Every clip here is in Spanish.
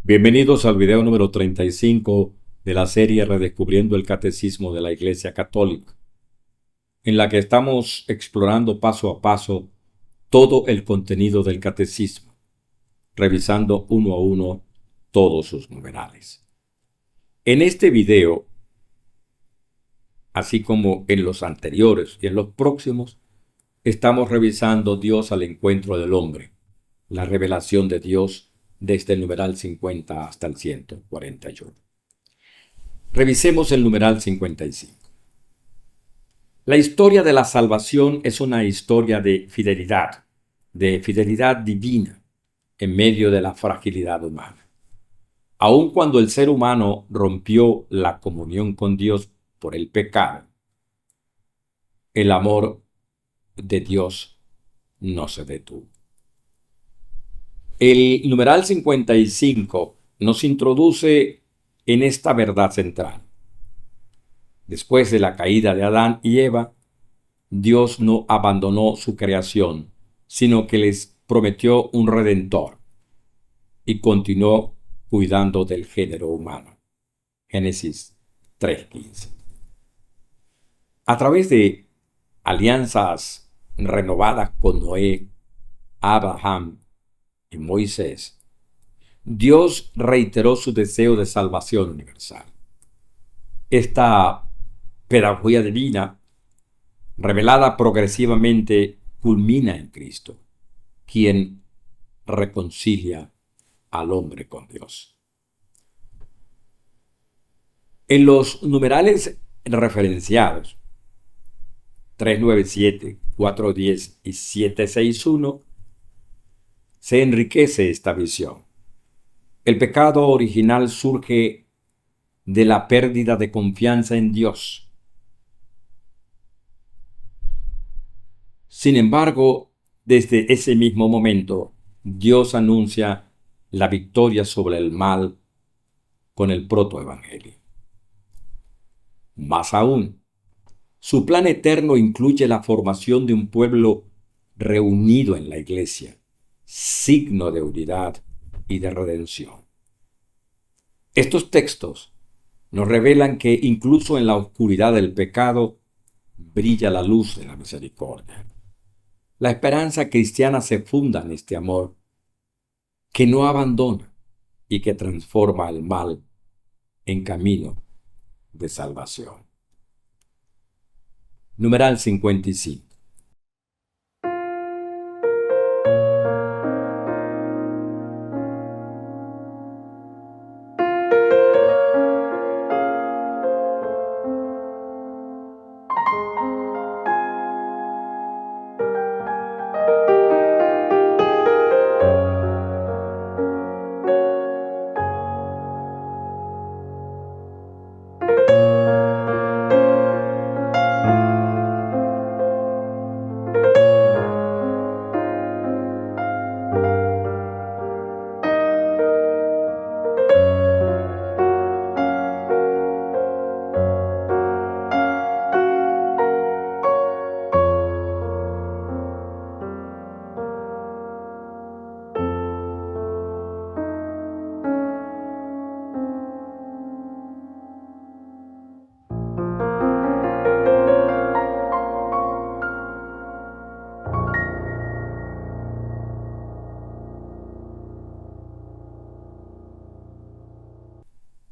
Bienvenidos al video número 35 de la serie Redescubriendo el Catecismo de la Iglesia Católica, en la que estamos explorando paso a paso todo el contenido del Catecismo, revisando uno a uno todos sus numerales. En este video, así como en los anteriores y en los próximos, estamos revisando Dios al encuentro del hombre, la revelación de Dios desde el numeral 50 hasta el 141. Revisemos el numeral 55. La historia de la salvación es una historia de fidelidad divina en medio de la fragilidad humana. Aun cuando el ser humano rompió la comunión con Dios por el pecado, el amor de Dios no se detuvo. El numeral 55 nos introduce en esta verdad central. Después de la caída de Adán y Eva, Dios no abandonó su creación, sino que les prometió un redentor y continuó cuidando del género humano. Génesis 3:15. A través de alianzas renovadas con Noé, Abraham y Moisés, Dios reiteró su deseo de salvación universal. Esta pedagogía divina, revelada progresivamente, culmina en Cristo, quien reconcilia al hombre con Dios. En los numerales referenciados 397, 410 y 761, se enriquece esta visión. El pecado original surge de la pérdida de confianza en Dios. Sin embargo, desde ese mismo momento, Dios anuncia la victoria sobre el mal con el protoevangelio. Más aún, su plan eterno incluye la formación de un pueblo reunido en la Iglesia, signo de unidad y de redención. Estos textos nos revelan que incluso en la oscuridad del pecado brilla la luz de la misericordia. La esperanza cristiana se funda en este amor que no abandona y que transforma el mal en camino de salvación. Numeral 55.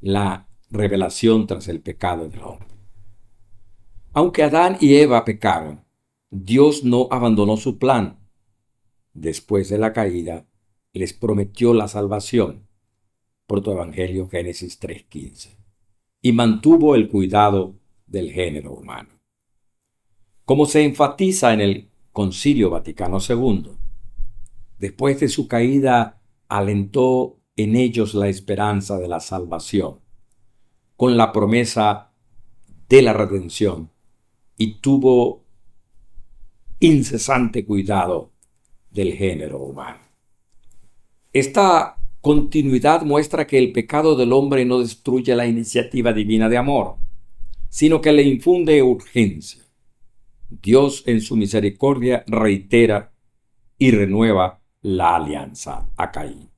La revelación tras el pecado del hombre. Aunque Adán y Eva pecaron, Dios no abandonó su plan. Después de la caída, les prometió la salvación. Protoevangelio Génesis 3:15. Y mantuvo el cuidado del género humano. Como se enfatiza en el Concilio Vaticano II. Después de su caída, alentó en ellos la esperanza de la salvación, con la promesa de la redención, y tuvo incesante cuidado del género humano. Esta continuidad muestra que el pecado del hombre no destruye la iniciativa divina de amor, sino que le infunde urgencia. Dios en su misericordia reitera y renueva la alianza a Caín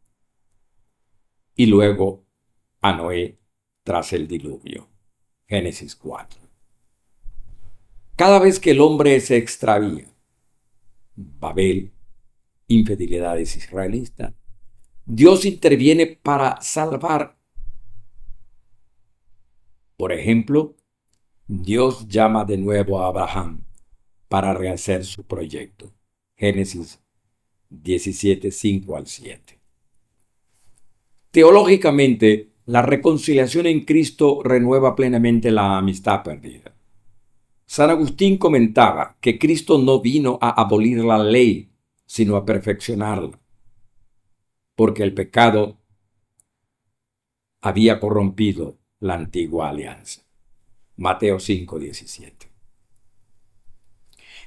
y luego a Noé tras el diluvio. Génesis 4. Cada vez que el hombre se extravía, Babel, infidelidades israelitas, Dios interviene para salvar. Por ejemplo, Dios llama de nuevo a Abraham para rehacer su proyecto. Génesis 17, 5 al 7. Teológicamente, la reconciliación en Cristo renueva plenamente la amistad perdida. San Agustín comentaba que Cristo no vino a abolir la ley, sino a perfeccionarla, porque el pecado había corrompido la antigua alianza. Mateo 5, 17.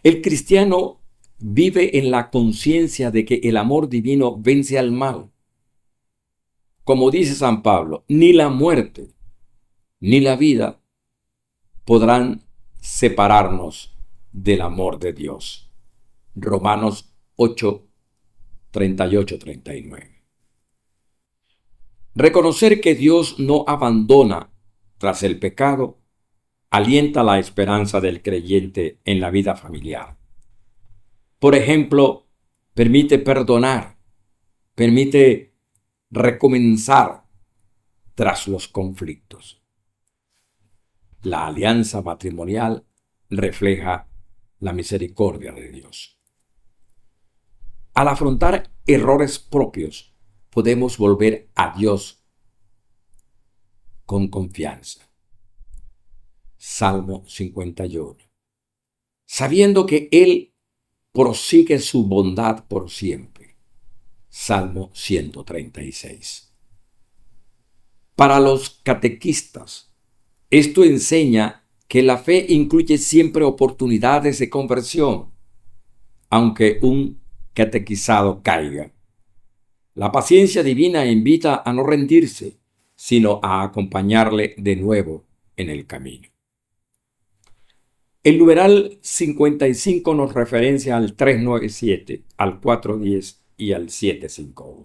El cristiano vive en la conciencia de que el amor divino vence al mal. Como dice San Pablo, ni la muerte ni la vida podrán separarnos del amor de Dios. Romanos 8, 38, 39. Reconocer que Dios no abandona tras el pecado alienta la esperanza del creyente en la vida familiar. Por ejemplo, permite perdonar, permite recomenzar tras los conflictos. La alianza matrimonial refleja la misericordia de Dios. Al afrontar errores propios, podemos volver a Dios con confianza. Salmo 51. Sabiendo que Él prosigue su bondad por siempre. Salmo 136. Para los catequistas, esto enseña que la fe incluye siempre oportunidades de conversión, aunque un catequizado caiga. La paciencia divina invita a no rendirse, sino a acompañarle de nuevo en el camino. El numeral 55 nos referencia al 397, al 410 y al 751.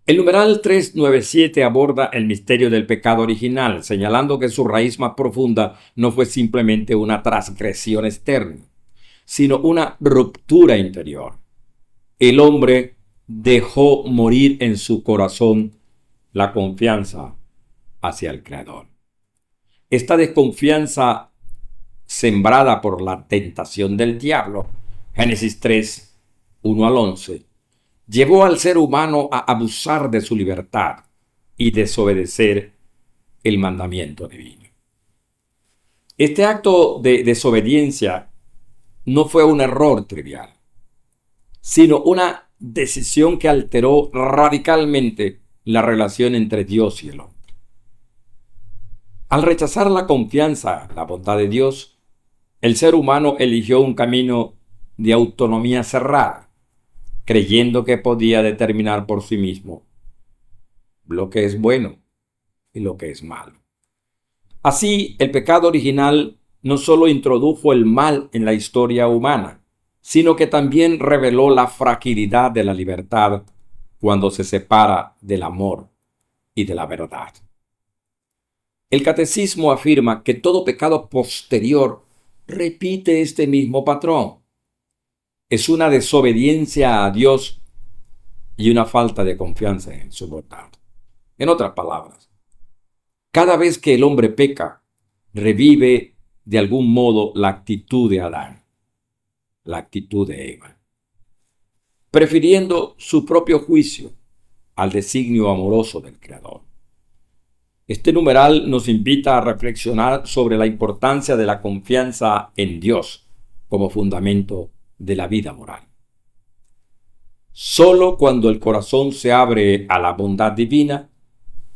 El numeral 397 aborda el misterio del pecado original, señalando que su raíz más profunda no fue simplemente una transgresión externa, sino una ruptura interior. El hombre dejó morir en su corazón la confianza hacia el Creador. Esta desconfianza sembrada por la tentación del diablo, Génesis 3, 1 al 11, llevó al ser humano a abusar de su libertad y desobedecer el mandamiento divino. Este acto de desobediencia no fue un error trivial, sino una decisión que alteró radicalmente la relación entre Dios y el hombre. Al rechazar la confianza, la bondad de Dios, el ser humano eligió un camino de autonomía cerrada, creyendo que podía determinar por sí mismo lo que es bueno y lo que es malo. Así, el pecado original no solo introdujo el mal en la historia humana, sino que también reveló la fragilidad de la libertad cuando se separa del amor y de la verdad. El catecismo afirma que todo pecado posterior repite este mismo patrón. Es una desobediencia a Dios y una falta de confianza en su bondad. En otras palabras, cada vez que el hombre peca, revive de algún modo la actitud de Adán, la actitud de Eva, prefiriendo su propio juicio al designio amoroso del Creador. Este numeral nos invita a reflexionar sobre la importancia de la confianza en Dios como fundamento de la vida moral. Solo cuando el corazón se abre a la bondad divina,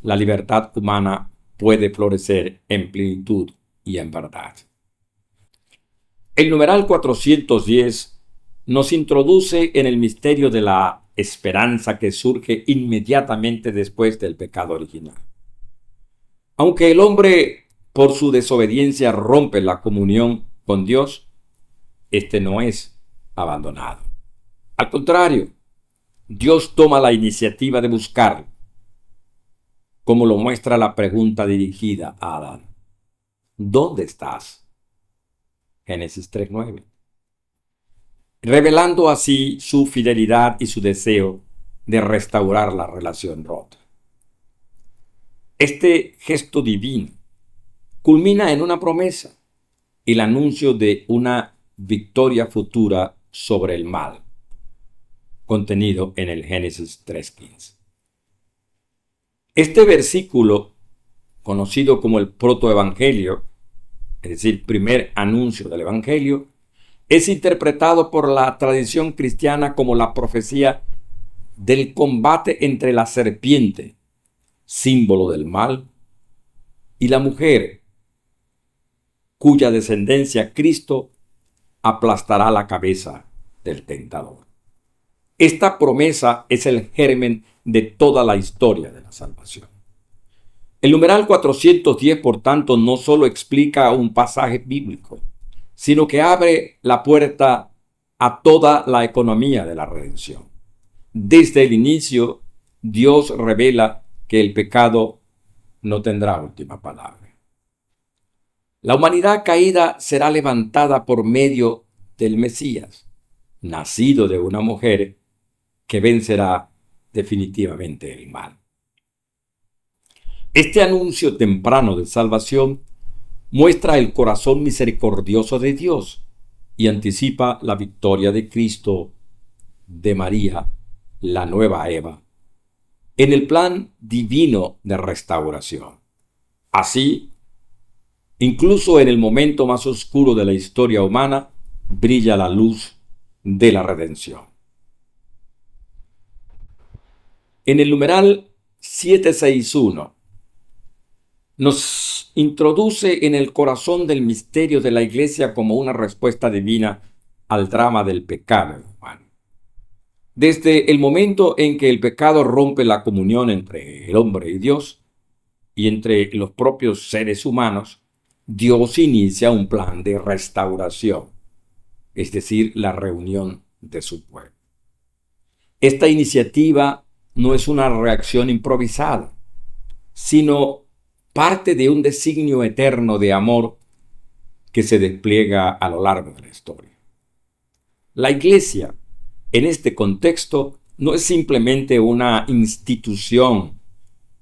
la libertad humana puede florecer en plenitud y en verdad. El numeral 410 nos introduce en el misterio de la esperanza que surge inmediatamente después del pecado original. Aunque el hombre, por su desobediencia, rompe la comunión con Dios, este no es abandonado. Al contrario, Dios toma la iniciativa de buscarlo, como lo muestra la pregunta dirigida a Adán. ¿Dónde estás? Génesis 3:9. Revelando así su fidelidad y su deseo de restaurar la relación rota. Este gesto divino culmina en una promesa, el anuncio de una victoria futura sobre el mal, contenido en el Génesis 3:15. Este versículo, conocido como el protoevangelio, es decir, primer anuncio del evangelio, es interpretado por la tradición cristiana como la profecía del combate entre la serpiente, símbolo del mal, y la mujer, cuya descendencia Cristo aplastará la cabeza del tentador. Esta promesa es el germen de toda la historia de la salvación. El numeral 410, por tanto, no solo explica un pasaje bíblico, sino que abre la puerta a toda la economía de la redención. Desde el inicio, Dios revela que el pecado no tendrá última palabra. La humanidad caída será levantada por medio del Mesías, nacido de una mujer que vencerá definitivamente el mal. Este anuncio temprano de salvación muestra el corazón misericordioso de Dios y anticipa la victoria de Cristo, de María, la nueva Eva, en el plan divino de restauración. Así, incluso en el momento más oscuro de la historia humana, brilla la luz de la redención. En el numeral 761 nos introduce en el corazón del misterio de la Iglesia como una respuesta divina al drama del pecado humano. Desde el momento en que el pecado rompe la comunión entre el hombre y Dios y entre los propios seres humanos, Dios inicia un plan de restauración, es decir, la reunión de su pueblo. Esta iniciativa no es una reacción improvisada, sino parte de un designio eterno de amor que se despliega a lo largo de la historia. La Iglesia, en este contexto, no es simplemente una institución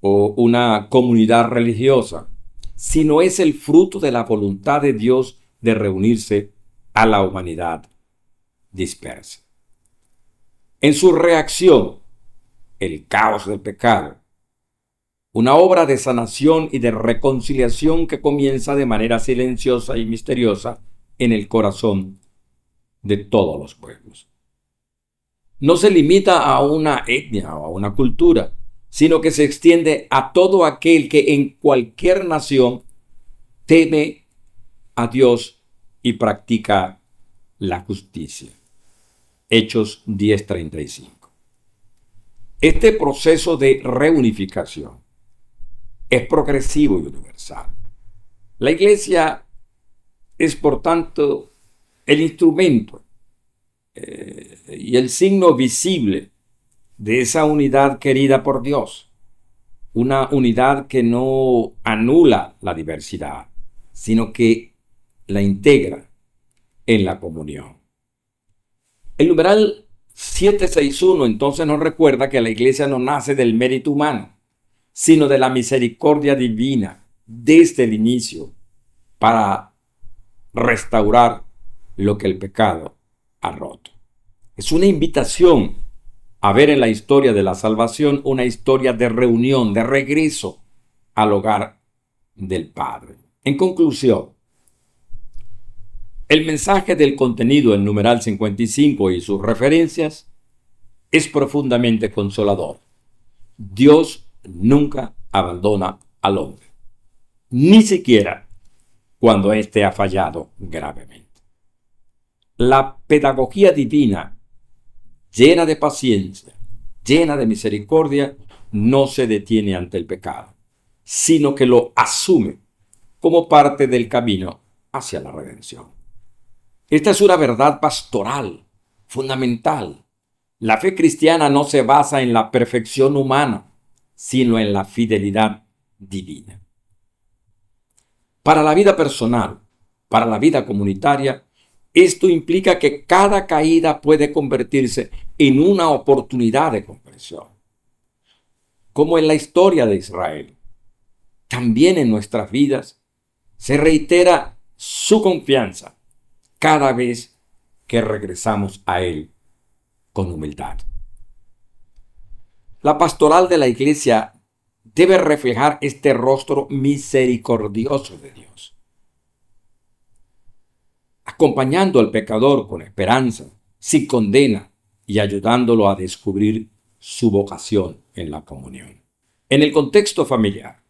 o una comunidad religiosa, sino es el fruto de la voluntad de Dios de reunirse a la humanidad dispersa. En su reacción, el caos del pecado, una obra de sanación y de reconciliación que comienza de manera silenciosa y misteriosa en el corazón de todos los pueblos. No se limita a una etnia o a una cultura, sino que se extiende a todo aquel que en cualquier nación teme a Dios y practica la justicia. Hechos 10:35. Este proceso de reunificación es progresivo y universal. La Iglesia es, por tanto, el instrumento y el signo visible de esa unidad querida por Dios. Una unidad que no anula la diversidad, sino que la integra en la comunión. El numeral 761 entonces nos recuerda que la Iglesia no nace del mérito humano, sino de la misericordia divina desde el inicio para restaurar lo que el pecado ha roto. Es una invitación a ver en la historia de la salvación una historia de reunión, de regreso al hogar del Padre. En conclusión, El mensaje del contenido en numeral 55 y sus referencias es profundamente consolador. Dios nunca abandona al hombre, ni siquiera cuando éste ha fallado gravemente. La pedagogía divina, llena de paciencia, llena de misericordia, no se detiene ante el pecado, sino que lo asume como parte del camino hacia la redención. Esta es una verdad pastoral, fundamental. La fe cristiana no se basa en la perfección humana, sino en la fidelidad divina. Para la vida personal, para la vida comunitaria, esto implica que cada caída puede convertirse en una oportunidad de conversión. Como en la historia de Israel, también en nuestras vidas se reitera su confianza cada vez que regresamos a Él con humildad. La pastoral de la iglesia debe reflejar este rostro misericordioso de Dios, acompañando al pecador con esperanza, sin condena y ayudándolo a descubrir su vocación en la comunión. En el contexto familiar,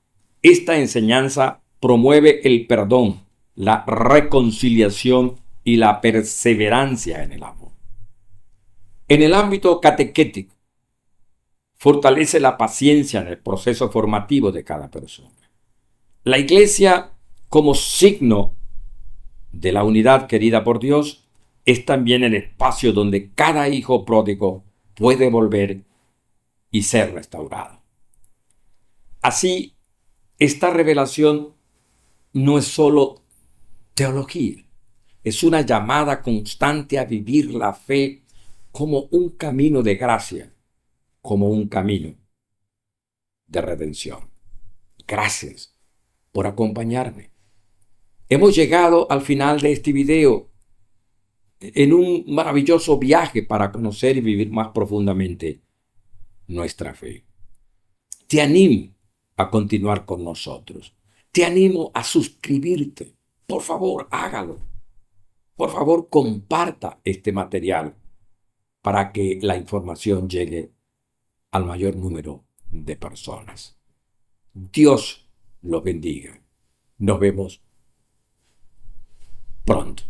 esta enseñanza promueve el perdón, la reconciliación y la perseverancia en el amor. En el ámbito catequético, fortalece la paciencia en el proceso formativo de cada persona. La iglesia, como signo de la unidad querida por Dios, es también el espacio donde cada hijo pródigo puede volver y ser restaurado. Así, esta revelación no es solo teología, es una llamada constante a vivir la fe como un camino de gracia, como un camino de redención. Gracias por acompañarme. Hemos llegado al final de este video en un maravilloso viaje para conocer y vivir más profundamente nuestra fe. Te animo a continuar con nosotros. Te animo a suscribirte. Por favor, hágalo. Por favor, comparta este material para que la información llegue al mayor número de personas. Dios los bendiga. Nos vemos pronto.